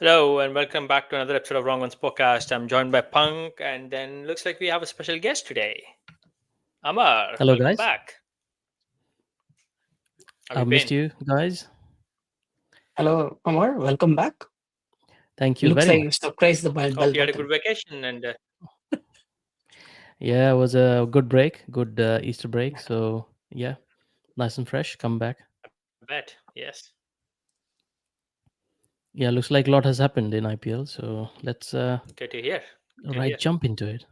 Hello and welcome back to another episode of Wrong Ones Podcast. I'm joined by Punk, and then looks like we have a special guest today. Amar, Hello, welcome guys. back. How have you I've missed been? you guys. Hello, Amar. Welcome back. Thank you Looks very like you much. surprised the bell Hope you had a good button. vacation and Yeah, it was a good break, good Easter break. So, yeah, nice and fresh. Come back. I bet, yes. Yeah, looks like a lot has happened in IPL. So, let's Good to hear. Good to hear. right jump into it.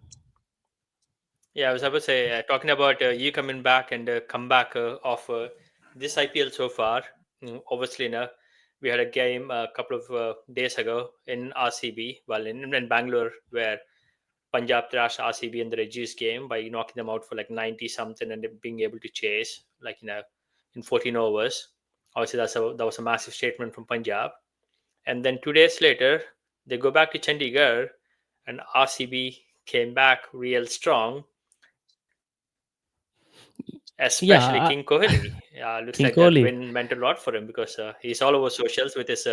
Yeah, I was about to say, talking about you coming back and comeback of this IPL so far. Obviously, we had a game a couple of days ago in RCB, well, in Bangalore, where Punjab thrashed RCB in the reduced game by knocking them out for like 90 something and being able to chase in 14 overs. Obviously, that was a massive statement from Punjab. And then 2 days later, they go back to Chandigarh, and RCB came back real strong, especially Yeah, King Kohli. Looks like King that Kohli. win meant a lot for him because he's all over socials with his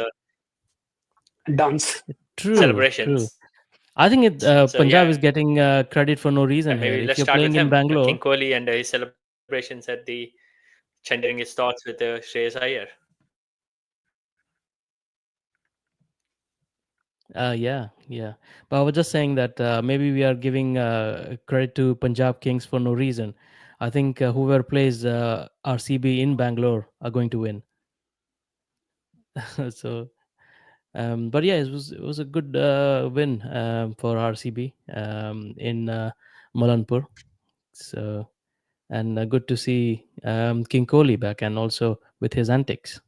Dance. True, true. celebrations. I think So Punjab yeah, is getting credit for no reason here. maybe If let's you're start with playing in him, Bangalore, King Kohli, and his celebrations at the sharing his thoughts with Shreyas Iyer. yeah, yeah. But I was just saying that maybe we are giving credit to Punjab Kings for no reason. I think whoever plays RCB in Bangalore are going to win. So, but yeah, it was a good win for RCB in Malanpur. So, and good to see King Kohli back and also with his antics.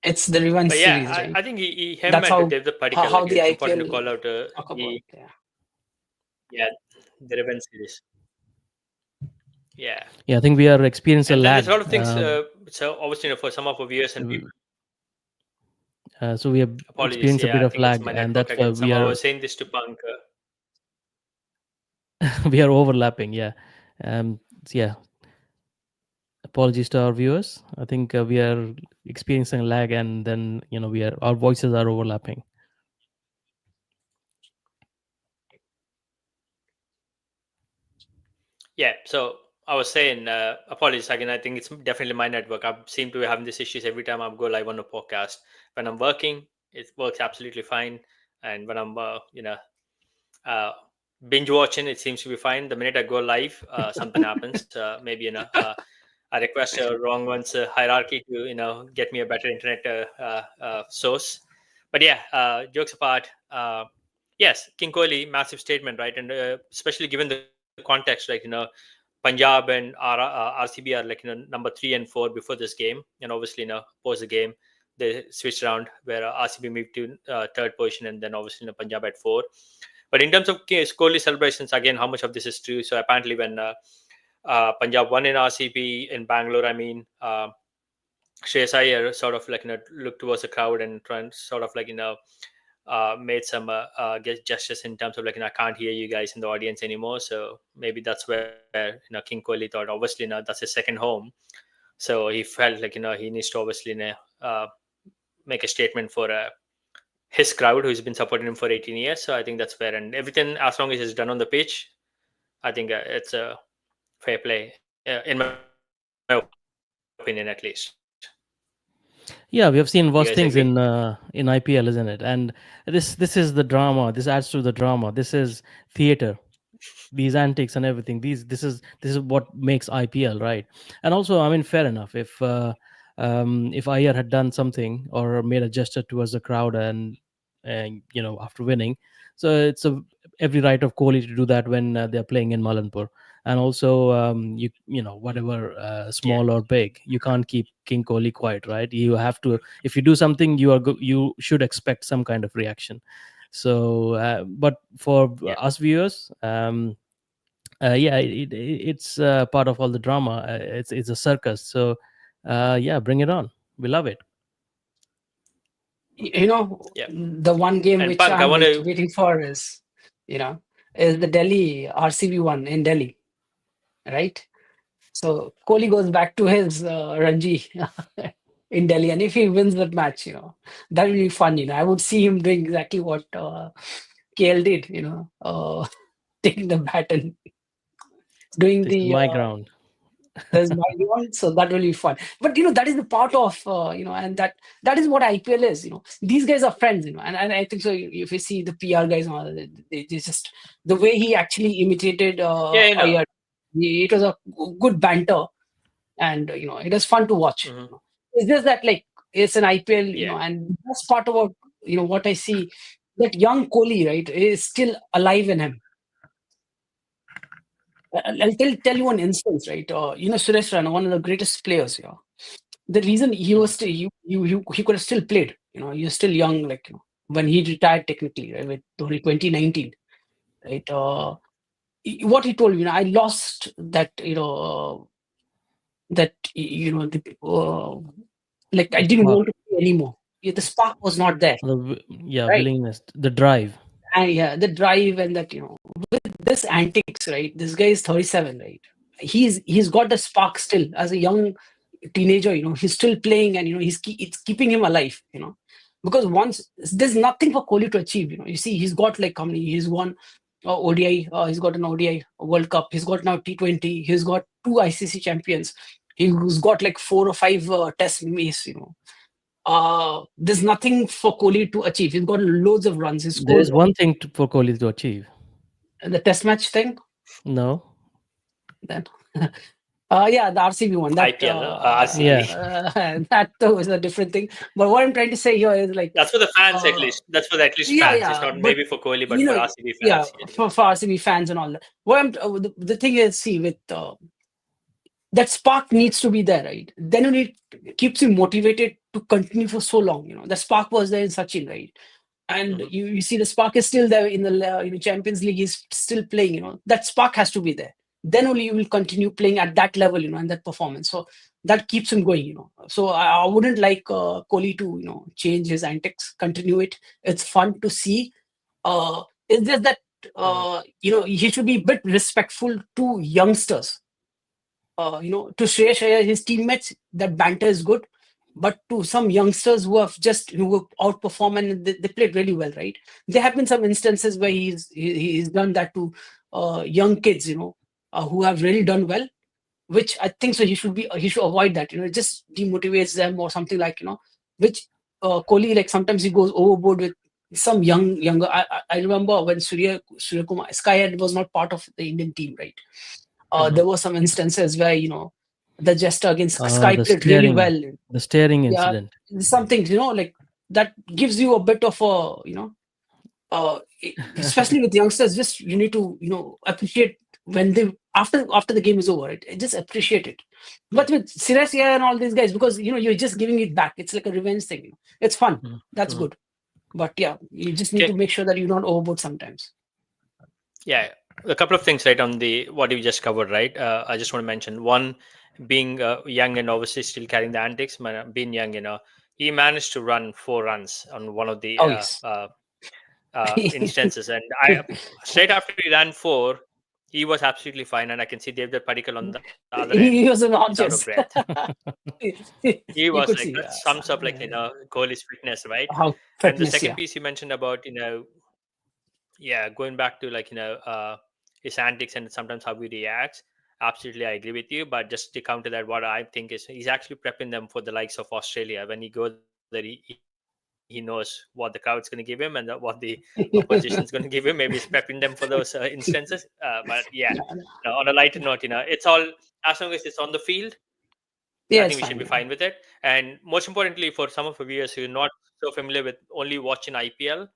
It's the revenge But yeah, series, right? I think him That's and David Padikkal, how like the it's important to IPL call out talk about. the Yeah. yeah the revenge series. Yeah, Yeah, I think we are experiencing a and then there's a lag. lot of things. So obviously, for some of our viewers and people, So we have apologies. experienced a Yeah, bit I of think it's lag, my and network that's why again. we Somehow I are was saying this to Punk. we are overlapping. Yeah, so yeah. Apologies to our viewers. I think we are experiencing lag, and then our voices are overlapping. Yeah, so I was saying, apologies again. I think it's definitely my network. I seem to be having these issues every time I go live on a podcast. When I'm working, it works absolutely fine, and when I'm, uh, binge watching, it seems to be fine. The minute I go live, something happens. Maybe I request a wrong one's hierarchy to get me a better internet source. But yeah, jokes apart. Yes, King Kohli, massive statement, right? And especially given the context, like Punjab and RCB are like number 3 and 4 before this game, and obviously post the game they switched around where RCB moved to third position, and then obviously Punjab at 4. But in terms of Kohli celebrations, again, how much of this is true? So apparently, when Punjab won in RCB in Bangalore, I mean, Shreyas Iyer sort of like looked towards the crowd and trying sort of like made some gestures in terms of like I can't hear you guys in the audience anymore. So maybe that's where King Kohli thought obviously that's his second home. So he felt like he needs to obviously uh, make a statement for his crowd who's been supporting him for 18 years. So I think that's fair, and everything as long as it's done on the pitch, I think it's a fair play in my opinion at least. Yeah, we have You seen guys worse agree? things in IPL, isn't it? And this is the drama. This adds to the drama. This is theater. These antics and everything. This is what makes IPL, right? And also, I mean, fair enough. If Iyer had done something or made a gesture towards the crowd and after winning, so it's every right of Kohli to do that when they're playing in Malanpur. And also, whatever Yeah, small or big, you can't keep King Kohli quiet, right? You have to. If you do something, you should expect some kind of reaction. So, but for yeah. us viewers, yeah, it's part of all the drama. It's a circus. So, yeah, bring it on. We love it. Yeah. The one game And which Punk, I I'm want to. waiting for you know, is the Delhi RCB one in Delhi, right? So Kohli goes back to his Ranji. in Delhi. And if he wins that match, that will be fun. I would see him doing exactly what KL did. Taking the bat and doing This is the my ground. there's my one, so that will be fun. But that is the part of and that is what IPL is. These guys are friends. And I think so. If you see the PR guys, they just the way he actually imitated Yeah, Iyer, it was a good banter, and it was fun to watch. Mhm. It's just that like it's an IPL, Yeah. and that's part about what I see, that young Kohli, right, is still alive in him. I'll tell you one instance, right? Suresh Raina, one of the greatest players. The reason he was still he could have still played. He was still young, like when he retired technically, right, with only 2019, right? What he told me, I lost that, like I The didn't spark, want to play anymore. Yeah, the spark was not there, yeah, right? willingness, the drive. And yeah, the drive, and that with this antics, right? This guy is 37, right? He's got the spark still as a young teenager. He's still playing, and it's keeping him alive. Because once there's nothing for Kohli to achieve. You see, he's got like how many? He's won ODI. He's got an ODI World Cup. He's got now T20. He's got 2 ICC champions. He's got like 4 or 5 test matches. There's nothing for Kohli to achieve. He's got loads of runs. He There scored is one thing for Kohli to achieve. the test match thing. No. Then, yeah, the RCB one. That IPL, no? RCB. that was a different thing. But what I'm trying to say here is like That's for the fans at least. That's for at least yeah, fans. It's yeah. not But maybe for Kohli, but for RCB yeah, fans. for RCB fans and all that. What the thing is, see, with that spark needs to be there, right? Then it keeps you motivated to continue for so long. The spark was there in Sachin, right? And Mhm. you see the spark is still there in the Champions League. He's still playing. That spark has to be there. Then only you will continue playing at that level, and that performance. So that keeps him going. So I wouldn't like Kohli to change his antics, continue it. It's fun to see. It's just that Mhm. he should be a bit respectful to youngsters. To Shreyash Iyer, his teammates, that banter is good. But to some youngsters who have just who outperform and they played really well, right? There have been some instances where he's done that to young kids, who have really done well, which I think so he should avoid that. It just demotivates them or something like which Kohli, like sometimes he goes overboard with some younger. I remember when Surya Kumar Sky was not part of the Indian team, right? Mhm. There were some instances where the jester against Sky The played really steering, well. the steering Yeah, incident. some things like that gives you a bit of a especially with youngsters. Just you need to appreciate when they after the game is over. Right? Just appreciate it. Mhm. But with Sirasia and all these guys, because you're just giving it back. It's like a revenge thing. It's fun. Mhm. That's Mhm. good. But yeah, you just need to Okay. make sure that you're not overboard sometimes. Yeah, a couple of things, right, on the what you just covered, right? I just want to mention one, being young and obviously still carrying the antics. Being young, he managed to run 4 runs on one of the Oh yes. instances, and I straight after he ran 4, he was absolutely fine, and I can see David Padikkal on the other end. He was He's out of unconscious. breath. He You was could like, see, that sums up like Kohli's fitness, right? how And the fitness, second yeah. piece you mentioned about yeah, going back to like his antics and sometimes how he reacts. Absolutely, I agree with you. But just to counter that, what I think is he's actually prepping them for the likes of Australia. When he goes there, he knows what the crowd's going to give him and what the opposition's going to give him. Maybe he's prepping them for those instances. But yeah, on a lighter note, it's all, as long as it's on the field, I think we Yeah, should it's be fine. fine Yeah. with it. And most importantly, for some of our viewers who are not so familiar with only watching IPL,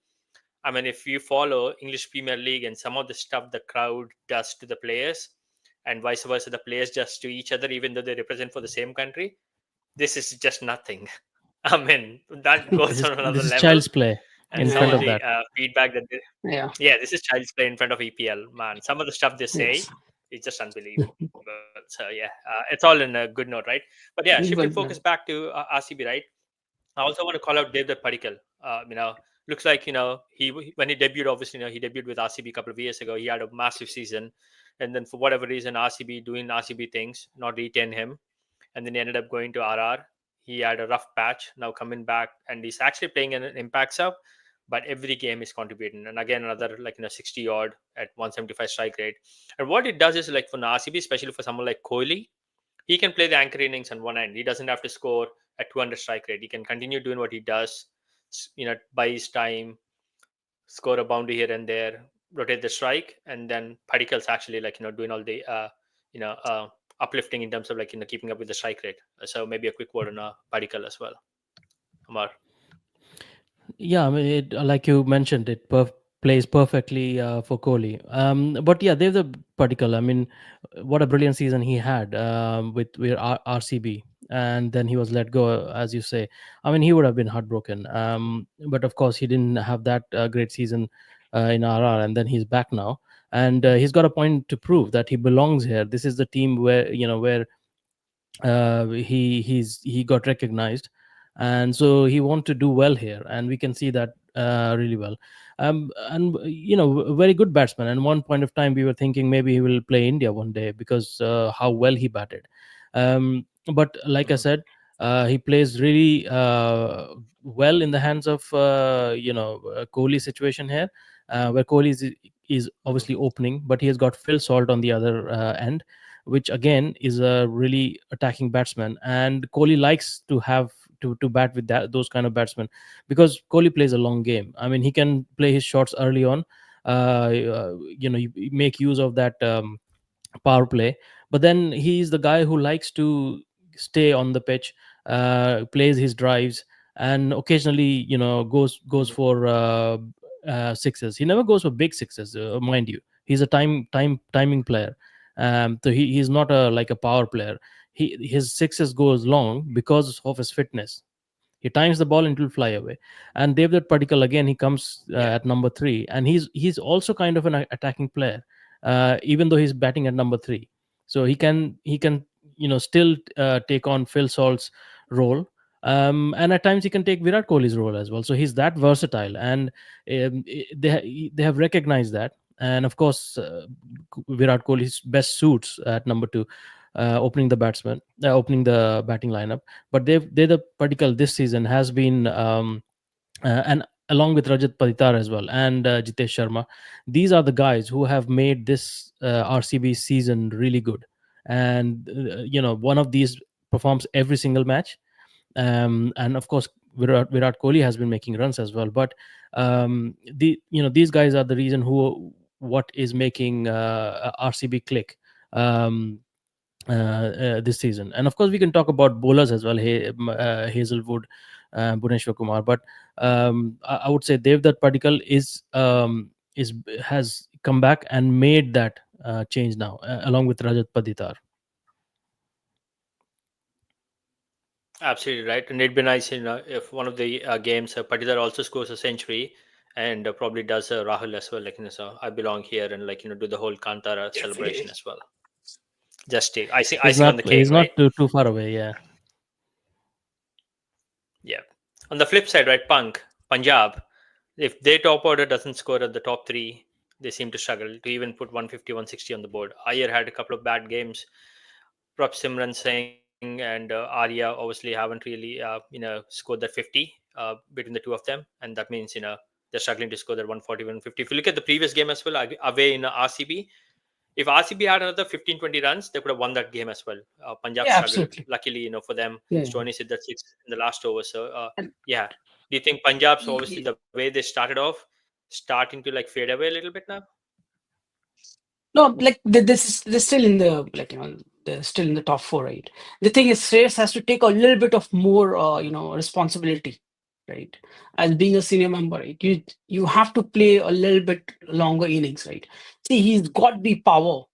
I mean, if you follow English Premier League and some of the stuff the crowd does to the players, and vice versa, the players does to each other, even though they represent for the same country, this is just nothing. I mean, that This goes is on another this is level. child's play And in some front of of Yeah. the that. feedback that, Yeah. yeah, this is child's play in front of EPL, man. Some of the stuff they say Yes. is just unbelievable. So yeah, it's all in a good note, right? But yeah, shifting focus But back to RCB, right? I also want to call out David Padikkal. Looks like he when he debuted, obviously he debuted with RCB a couple of years ago. He had a massive season, and then for whatever reason, RCB doing RCB things, not retain him, and then he ended up going to RR. he had a rough patch. Now coming back, and he's actually playing in an impact sub, but every game is contributing. And again, another 60 odd at 175 strike rate. And what it does is like for an RCB, especially for someone like Kohli, he can play the anchor innings on one end. He doesn't have to score at 200 strike rate. He can continue doing what he does, buy his time, score a boundary here and there, rotate the strike, and then Padikkal's actually doing all the you know uh, uplifting in terms of keeping up with the strike rate. So maybe a quick word on Padikkal as well, Amar. Yeah, I mean, like you mentioned, it plays perfectly for Kohli. But yeah, there's a particular. I mean, what a brilliant season he had with RCB, and then he was let go, as you say. I mean, he would have been heartbroken. But of course, he didn't have that great season in RR, and then he's back now, and he's got a point to prove that he belongs here. This is the team where where he got recognized, and so he want to do well here, and we can see that really well. And a very good batsman, and one point of time we were thinking maybe he will play India one day because how well he batted. But like I Mhm. said, he plays really well in the hands of Kohli situation here, where Kohli is Mhm. obviously opening, but he has got Phil Salt on the other end, which again is a really attacking batsman. And Kohli likes to have to bat with those kind of batsmen, because Kohli plays a long game. I mean, he can play his shots early on. You make use of that power play, but then he's the guy who likes to stay on the pitch, plays his drives, and occasionally goes Mhm. for sixes. He never goes for big sixes, mind you. He's a timing player. So he's not a like a power player. His sixes goes long because of his fitness. He times the ball and it will fly away. And Devdutt Padikkal, again, he comes Yeah. at number 3, and he's also kind of an attacking player, even though he's batting at number 3. So he can still take on Phil Salt's role, and at times he can take Virat Kohli's role as well. So he's that versatile, and they have recognized that. And of course, Virat Kohli's best suits at number 2, opening the batting lineup. But they're the particle this season has been, and along with Rajat Patitar as well, and Jitesh Sharma, these are the guys who have made this RCB season really good. And one of these performs every single match. And of course, Virat Kohli has been making runs as well. But these guys are the reason who what is making RCB click. Um, this season. And of course, we can talk about bowlers as well, Hazelwood, Bhuvneshwar Kumar. But I would say Devdutt Padikkal is has come back and made that change now, along with Rajat Paditar. Absolutely right. And it'd be nice, if one of the games, Patidar also scores a century, and probably does Rahul as well. So I belong here, and do the whole Kantara celebration Definitely. as well. Just take icing on the cake, He's not right? too far away. Yeah. Yeah. On the flip side, right, Punjab, if their top order doesn't score at the top three, they seem to struggle to even put 150, 160 on the board. Ayer had a couple of bad games. Prop Simran Singh and Arya obviously haven't really, scored that 50 between the two of them. And that means, they're struggling to score that 140, 150. If you look at the previous game as well, away in RCB, if RCB had another 15, 20 runs, they could have won that game as well. Punjab Yeah, struggled. absolutely. Luckily, for them, Yeah. Stoney hit that six in the last over. So, And yeah. Do you think Punjab's obviously y- the way they started off, starting to fade away a little bit now? no, like this is they're still in the they're still in the top four, right? The thing is, Shreyas has to take a little bit of more responsibility, right? As being a senior member, right? You have to play a little bit longer innings, right? See, he's got the power,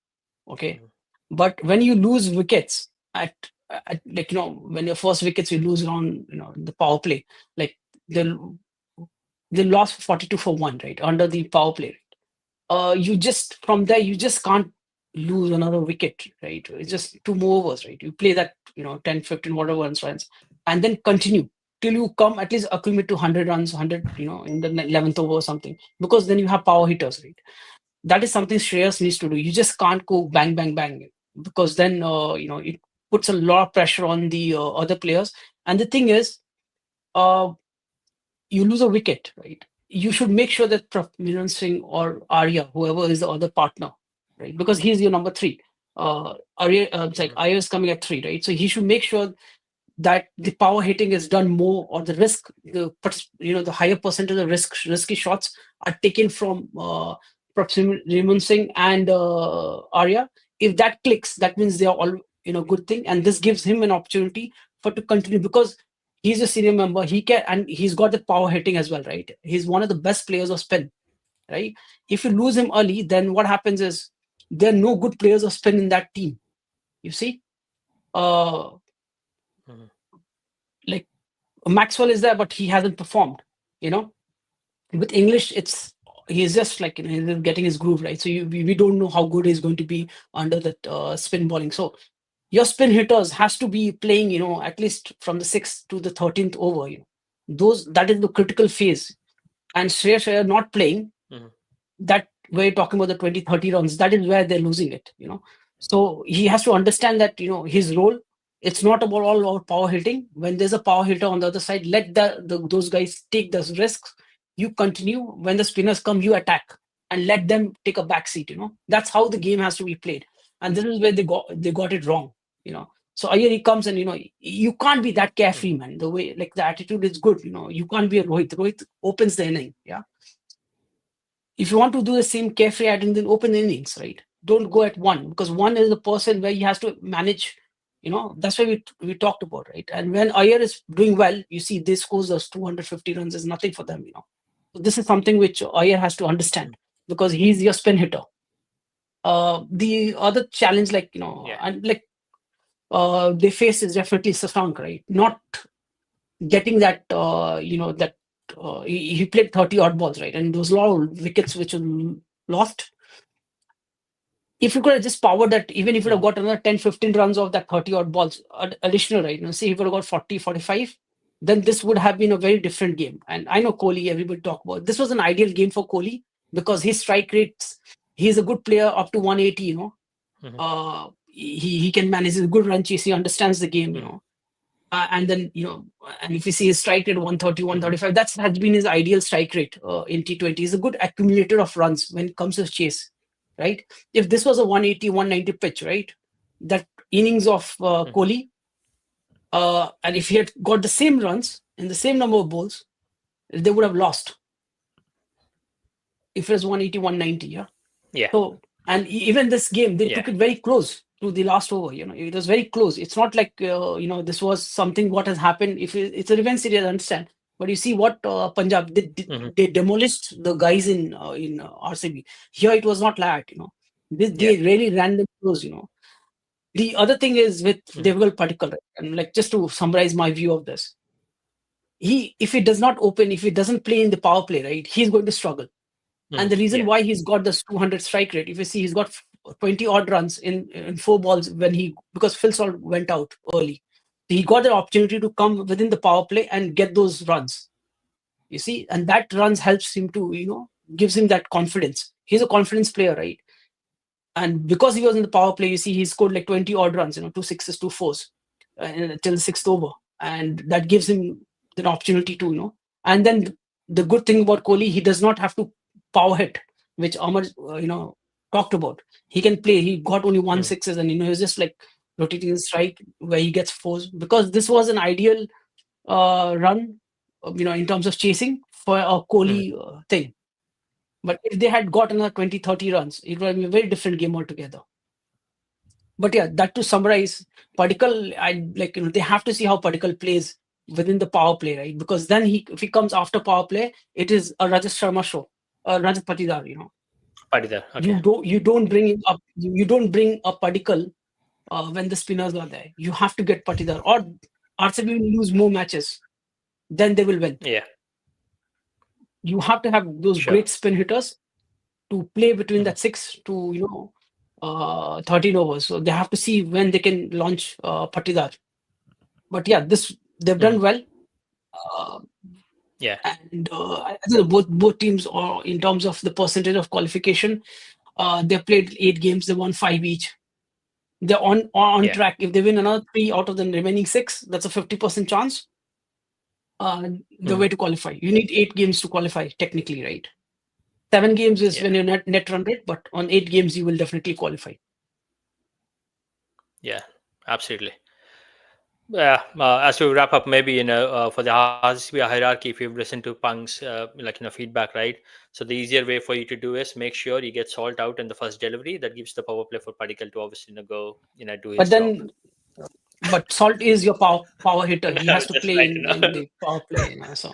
okay, Mhm. but when you lose wickets at when your first wickets you lose on the power play, like they they lost 42 for 1, right, under the power play. You just from there you just can't lose another wicket, right? It's just 2 more overs, right? You play that 10, 15, whatever runs, and then continue till you come at least acclimate to 100 runs, 100 in the 11th over or something, because then you have power hitters, right? That is something Shreyas needs to do. You just can't go bang bang bang, because then puts a lot of pressure on the other players. And the thing is, you lose a wicket, right? You should make sure that Miran Singh or Arya, whoever is the other partner, right? Because he's your number three. Arya, it's like Arya is coming at three, right? So he should make sure that the power hitting is done more, or the risk, the higher percentage of risky shots are taken from Raymond Singh and Arya. If that clicks, that means they are all good thing, and this gives him an opportunity for to continue, because he's a senior member. He can, and he's got the power hitting as well, right? He's one of the best players of spin, right? If you lose him early, then what happens is there are no good players of spin in that team. You see, like Maxwell is there, but he hasn't performed. With English, he's just like he's getting his groove, right? So we don't know how good he's going to be under that spin bowling. So your spin hitters has to be playing, at least from the 6th to the 13th over. That is the critical phase. And Shreyas Iyer not playing, that we're talking about the 20, 30 runs, that is where they're losing it. So he has to understand that his role. It's not about all about power hitting. When there's a power hitter on the other side, let those guys take those risks. You continue. When the spinners come, you attack and let them take a back seat. That's how the game has to be played. And this is where they got it wrong. So Iyer, he comes and you can't be that carefree, man. The way, like, the attitude is good. You can't be a Rohit. Rohit opens the inning. Yeah. If you want to do the same carefree attitude, then open the innings, right? Don't go at one, because one is the person where he has to manage. That's why we talked about, right? And when Iyer is doing well, you see this scores those 250 runs is nothing for them. So this is something which Iyer has to understand, because he's your spin hitter. The other challenge, and they face is definitely Sasank, right? Not getting that, he played 30 odd balls, right? And there was a lot of wickets which were lost. If you could have just powered that, even if you have got another 10, 15 runs of that 30 odd balls additional, right? Say if you would have got 40, 45, then this would have been a very different game. And I know Kohli, everybody talk about, this was an ideal game for Kohli, because his strike rates, he's a good player up to 180, he can manage a good run chase, he understands the game, and then, and if you see his strike rate 130, 135, that has been his ideal strike rate in T20. He's a good accumulator of runs when it comes to chase, right? If this was a 180, 190 pitch, right? That innings of Kohli, and if he had got the same runs and the same number of balls, they would have lost. If it was 180, 190, yeah? Yeah. So, and even this game, they took it very close to the last over. It was very close. It's not like this was something what has happened. If it's a revenge series, I understand. But you see what Punjab they demolished the guys in RCB. Here it was not like that. They really ran them close. The other thing is with Devgal Padikkal, and like just to summarize my view of this, if he does not open, if he doesn't play in the power play, right, he's going to struggle. And the reason why he's got this 200 strike rate, if you see, he's got 20 odd runs in 4 balls because Phil Salt went out early. He got the opportunity to come within the power play and get those runs. You see, and that runs helps him to, gives him that confidence. He's a confidence player, right? And because he was in the power play, you see, he scored like 20 odd runs, 2 sixes, 2 fours till the 6th over. And that gives him the opportunity to, and then the good thing about Kohli, he does not have to power hit, which Amar, talked about. He can play. He got only 1 sixes, and he was just like rotating his strike where he gets fours, because this was an ideal run, in terms of chasing for a Kohli thing. But if they had got another 20, 30 runs, it would have been a very different game altogether. But yeah, that to summarize, Padikkal, they have to see how Padikkal plays within the power play, right? Because then if he comes after power play, it is a Rajat Sharma show. Rajat Patidar, Patidar, okay. You don't bring him up. You don't bring a Padikkal when the spinners are there. You have to get Patidar, or RCB will lose more matches, then they will win. Yeah. You have to have those great spin hitters to play between that 6 to 13 overs. So they have to see when they can launch Patidar. But yeah, they've done well. And I think both teams are, in terms of the percentage of qualification, they played 8 games, they won 5 each. They're on Yeah. track. If they win another 3 out of the remaining 6, that's a 50% chance. The way to qualify. You need 8 games to qualify technically, right? 7 games is Yeah. when you're net run rate, but on 8 games you will definitely qualify. Yeah. Absolutely. Yeah, as we wrap up, maybe for the RCB hierarchy, if you've listened to Punk's feedback, right? So the easier way for you to do is make sure you get Salt out in the first delivery. That gives the power play for Padikkal to obviously go do But his job. then, but Salt is your power hitter. He has to That's play right. in the power play. So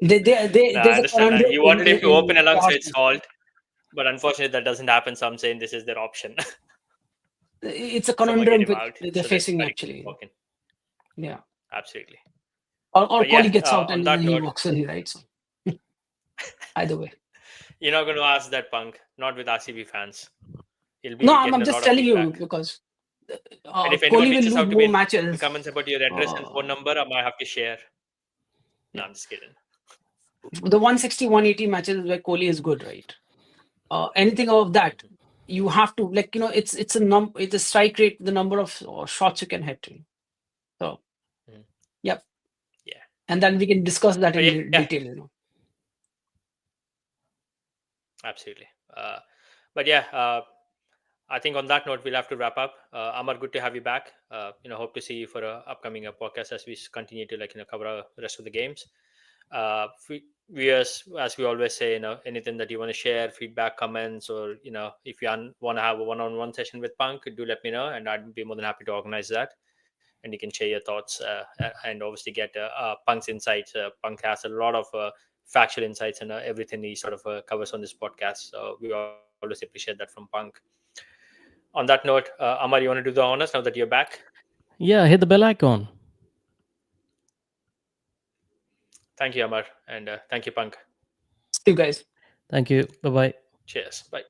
No, I there's a understand. conundrum You wanted him to open in alongside RCB. Salt, but unfortunately that doesn't happen. So I'm saying this is their option. It's a Someone get conundrum him with out they're so that facing Padikkal can actually. walk in. Yeah. Absolutely. Or But yeah, Kohli gets out on and that then he note, walks in, right? So either way. you're not going to ask that, Punk. Not with RCB fans. He'll No, be getting I'm a lot just of telling you feedback. because And if anyone Kohli will reaches lose out to more me in matches. comments about your address and phone number, I might have to share. No, Yeah. I'm just kidding. The 160, 180 matches where Kohli is good, right? Anything of that, you have to it's a strike rate, the number of shots you can hit. So Mhm. yep, Yeah. and then we can discuss that But in yeah, detail. absolutely. But yeah, I think on that note, we'll have to wrap up. Amar, good to have you back. Hope to see you for a upcoming podcast as we continue to cover the rest of the games. We as we always say, anything that you want to share, feedback, comments, or if you want to have a one-on-one session with Punk, do let me know, and I'd be more than happy to organize that. And you can share your thoughts and obviously get Punk's insights. Punk has a lot of factual insights and everything he sort of covers on this podcast. So we always appreciate that from Punk. On that note, Amar, you want to do the honors now that you're back? Yeah, hit the bell icon. Thank you, Amar, and thank you, Punk. See you guys. Thank you. Bye bye. Cheers. Bye.